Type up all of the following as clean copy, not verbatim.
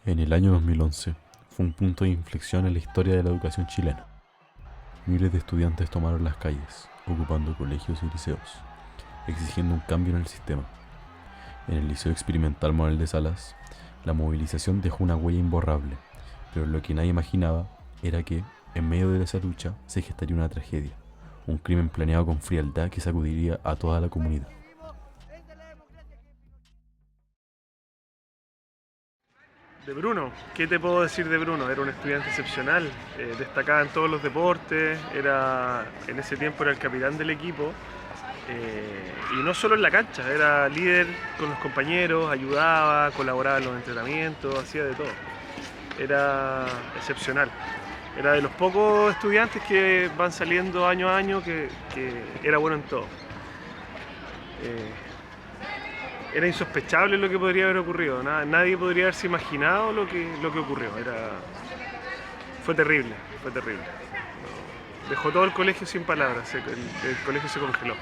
En el año 2011 fue un punto de inflexión en la historia de la educación chilena. Miles de estudiantes tomaron las calles, ocupando colegios y liceos, exigiendo un cambio en el sistema. En el Liceo Experimental Manuel de Salas, la movilización dejó una huella imborrable, pero lo que nadie imaginaba era que, en medio de esa lucha, se gestaría una tragedia, un crimen planeado con frialdad que sacudiría a toda la comunidad. De Bruno, ¿qué te puedo decir de Bruno? Era un estudiante excepcional, destacaba en todos los deportes, en ese tiempo era el capitán del equipo, y no solo en la cancha, era líder con los compañeros, ayudaba, colaboraba en los entrenamientos, hacía de todo. Era excepcional. Era de los pocos estudiantes que van saliendo año a año que era bueno en todo. Eh, Era insospechable lo que podría haber ocurrido. Nadie podría haberse imaginado lo que ocurrió. Fue terrible, fue terrible. Dejó todo el colegio sin palabras, el colegio se congeló.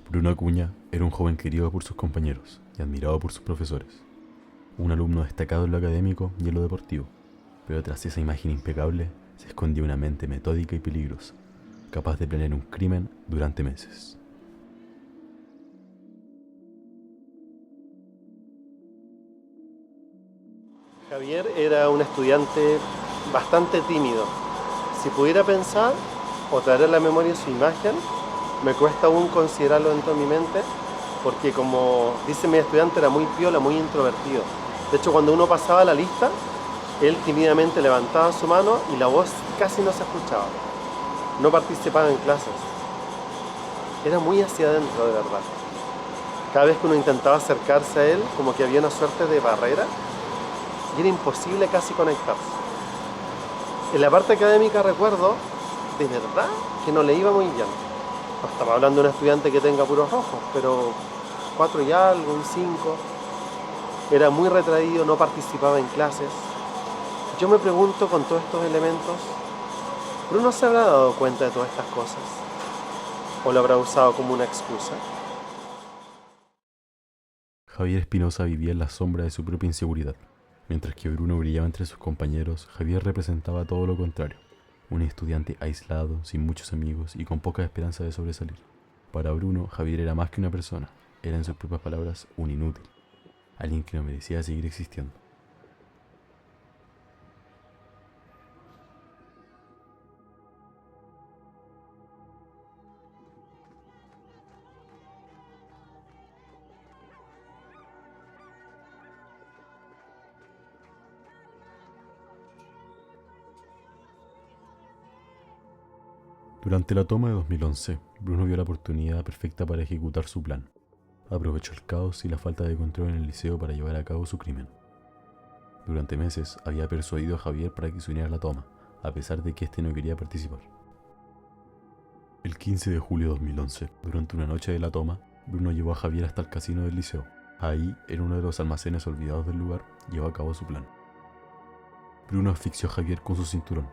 Bruno Acuña era un joven querido por sus compañeros y admirado por sus profesores. Un alumno destacado en lo académico y en lo deportivo, pero tras esa imagen impecable se escondía una mente metódica y peligrosa, capaz de planear un crimen durante meses. Javier era un estudiante bastante tímido. Si pudiera pensar o traer a la memoria su imagen, me cuesta aún considerarlo dentro de mi mente, porque como dice mi estudiante, era muy piola, muy introvertido. De hecho, cuando uno pasaba la lista, él tímidamente levantaba su mano y la voz casi no se escuchaba. No participaba en clases. Era muy hacia adentro, de verdad. Cada vez que uno intentaba acercarse a él, como que había una suerte de barrera y era imposible casi conectarse. En la parte académica recuerdo, de verdad, que no le iba muy bien. No estamos hablando de un estudiante que tenga puros rojos, pero 4 y algo, un 5. Era muy retraído, no participaba en clases. Yo me pregunto, con todos estos elementos, ¿Bruno se habrá dado cuenta de todas estas cosas? ¿O lo habrá usado como una excusa? Javier Espinosa vivía en la sombra de su propia inseguridad. Mientras que Bruno brillaba entre sus compañeros, Javier representaba todo lo contrario. Un estudiante aislado, sin muchos amigos y con poca esperanza de sobresalir. Para Bruno, Javier era más que una persona, era en sus propias palabras un inútil, alguien que no merecía seguir existiendo. Durante la toma de 2011, Bruno vio la oportunidad perfecta para ejecutar su plan. Aprovechó el caos y la falta de control en el liceo para llevar a cabo su crimen. Durante meses había persuadido a Javier para que se uniera a la toma, a pesar de que éste no quería participar. El 15 de julio de 2011, durante una noche de la toma, Bruno llevó a Javier hasta el casino del liceo. Ahí, en uno de los almacenes olvidados del lugar, llevó a cabo su plan. Bruno asfixió a Javier con su cinturón,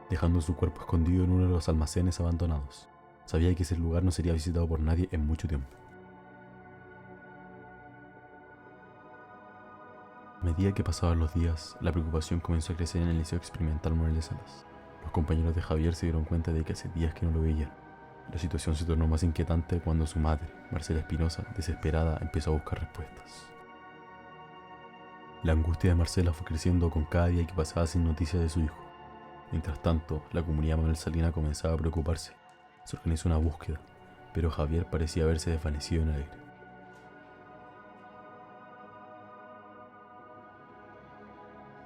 dejando su cuerpo escondido en uno de los almacenes abandonados. Sabía que ese lugar no sería visitado por nadie en mucho tiempo. A medida que pasaban los días, la preocupación comenzó a crecer en el Liceo Experimental Manuel de Salas. Los compañeros de Javier se dieron cuenta de que hace días que no lo veían. La situación se tornó más inquietante cuando su madre, Marcela Espinosa, desesperada, empezó a buscar respuestas. La angustia de Marcela fue creciendo con cada día que pasaba sin noticias de su hijo. Mientras tanto, la comunidad Manuel Salina comenzaba a preocuparse. Se organizó una búsqueda, pero Javier parecía haberse desvanecido en el aire.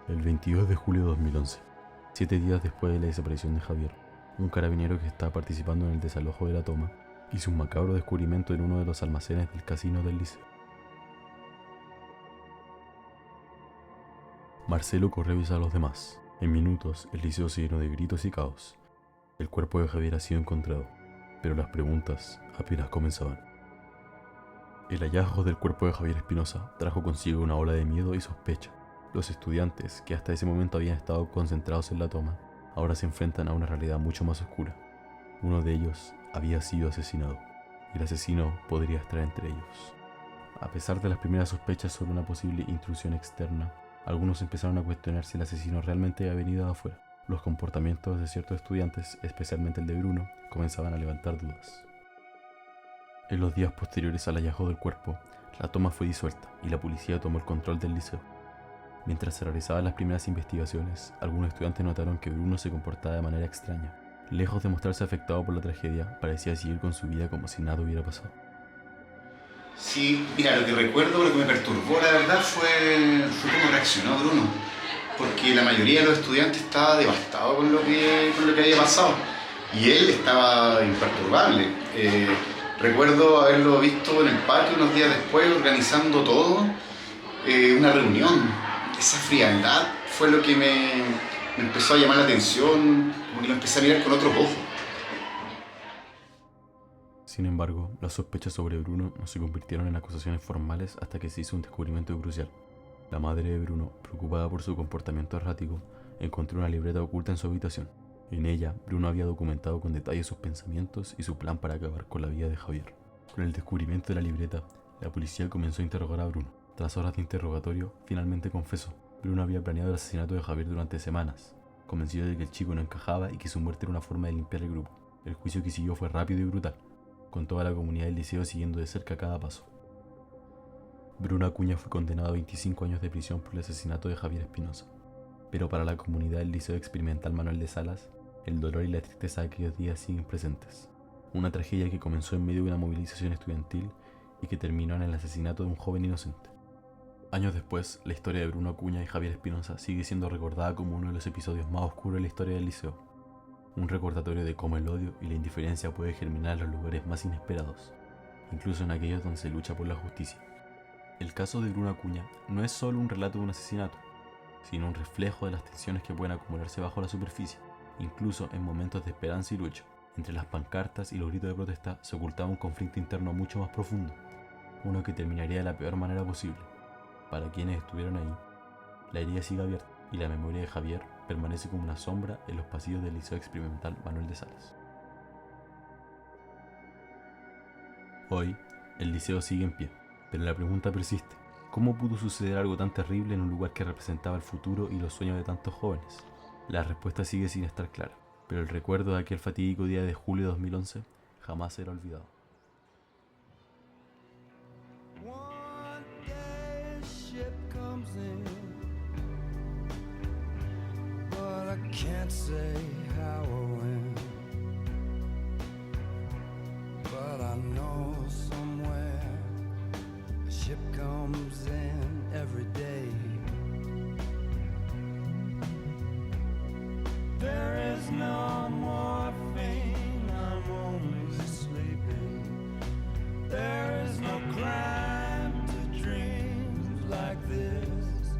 El 22 de julio de 2011, 7 días después de la desaparición de Javier, un carabinero que estaba participando en el desalojo de la toma hizo un macabro descubrimiento en uno de los almacenes del casino del liceo. Marcelo corrió a avisar a los demás. En minutos, el liceo se llenó de gritos y caos. El cuerpo de Javier ha sido encontrado, pero las preguntas apenas comenzaban. El hallazgo del cuerpo de Javier Espinosa trajo consigo una ola de miedo y sospecha. Los estudiantes, que hasta ese momento habían estado concentrados en la toma, ahora se enfrentan a una realidad mucho más oscura. Uno de ellos había sido asesinado, y el asesino podría estar entre ellos. A pesar de las primeras sospechas sobre una posible intrusión externa, algunos empezaron a cuestionar si el asesino realmente había venido de afuera. Los comportamientos de ciertos estudiantes, especialmente el de Bruno, comenzaban a levantar dudas. En los días posteriores al hallazgo del cuerpo, la toma fue disuelta y la policía tomó el control del liceo. Mientras se realizaban las primeras investigaciones, algunos estudiantes notaron que Bruno se comportaba de manera extraña. Lejos de mostrarse afectado por la tragedia, parecía seguir con su vida como si nada hubiera pasado. Sí, mira, lo que recuerdo, lo que me perturbó, la verdad, fue cómo reaccionó Bruno. Porque la mayoría de los estudiantes estaba devastado con lo que había pasado. Y él estaba imperturbable. Recuerdo haberlo visto en el patio unos días después, organizando todo, una reunión. Esa frialdad fue lo que me empezó a llamar la atención, como que lo empecé a mirar con otros ojos. Sin embargo, las sospechas sobre Bruno no se convirtieron en acusaciones formales hasta que se hizo un descubrimiento crucial. La madre de Bruno, preocupada por su comportamiento errático, encontró una libreta oculta en su habitación. En ella, Bruno había documentado con detalle sus pensamientos y su plan para acabar con la vida de Javier. Con el descubrimiento de la libreta, la policía comenzó a interrogar a Bruno. Tras horas de interrogatorio, finalmente confesó. Bruno había planeado el asesinato de Javier durante semanas, convencido de que el chico no encajaba y que su muerte era una forma de limpiar el grupo. El juicio que siguió fue rápido y brutal, con toda la comunidad del liceo siguiendo de cerca cada paso. Bruno Acuña fue condenado a 25 años de prisión por el asesinato de Javier Espinosa. Pero para la comunidad del Liceo Experimental Manuel de Salas, el dolor y la tristeza de aquellos días siguen presentes. Una tragedia que comenzó en medio de una movilización estudiantil y que terminó en el asesinato de un joven inocente. Años después, la historia de Bruno Acuña y Javier Espinosa sigue siendo recordada como uno de los episodios más oscuros de la historia del liceo. Un recordatorio de cómo el odio y la indiferencia puede germinar en los lugares más inesperados, incluso en aquellos donde se lucha por la justicia. El caso de Bruno Acuña no es solo un relato de un asesinato, sino un reflejo de las tensiones que pueden acumularse bajo la superficie. Incluso en momentos de esperanza y lucha, entre las pancartas y los gritos de protesta se ocultaba un conflicto interno mucho más profundo, uno que terminaría de la peor manera posible. Para quienes estuvieron ahí, la herida sigue abierta y la memoria de Javier permanece como una sombra en los pasillos del Liceo Experimental Manuel de Salas. Hoy, el liceo sigue en pie, pero la pregunta persiste. ¿Cómo pudo suceder algo tan terrible en un lugar que representaba el futuro y los sueños de tantos jóvenes? La respuesta sigue sin estar clara, pero el recuerdo de aquel fatídico día de julio de 2011 jamás será olvidado. Can't say how or when, but I know somewhere a ship comes in every day. There is no morphine, I'm only sleeping. There is no crime to dreams like this,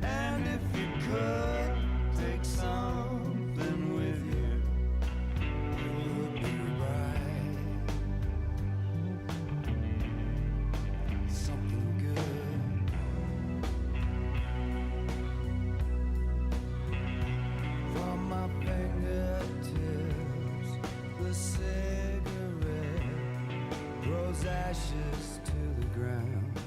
and if you could take something with you, it would be right. Something good. From my fingertips, the cigarette throws ashes to the ground.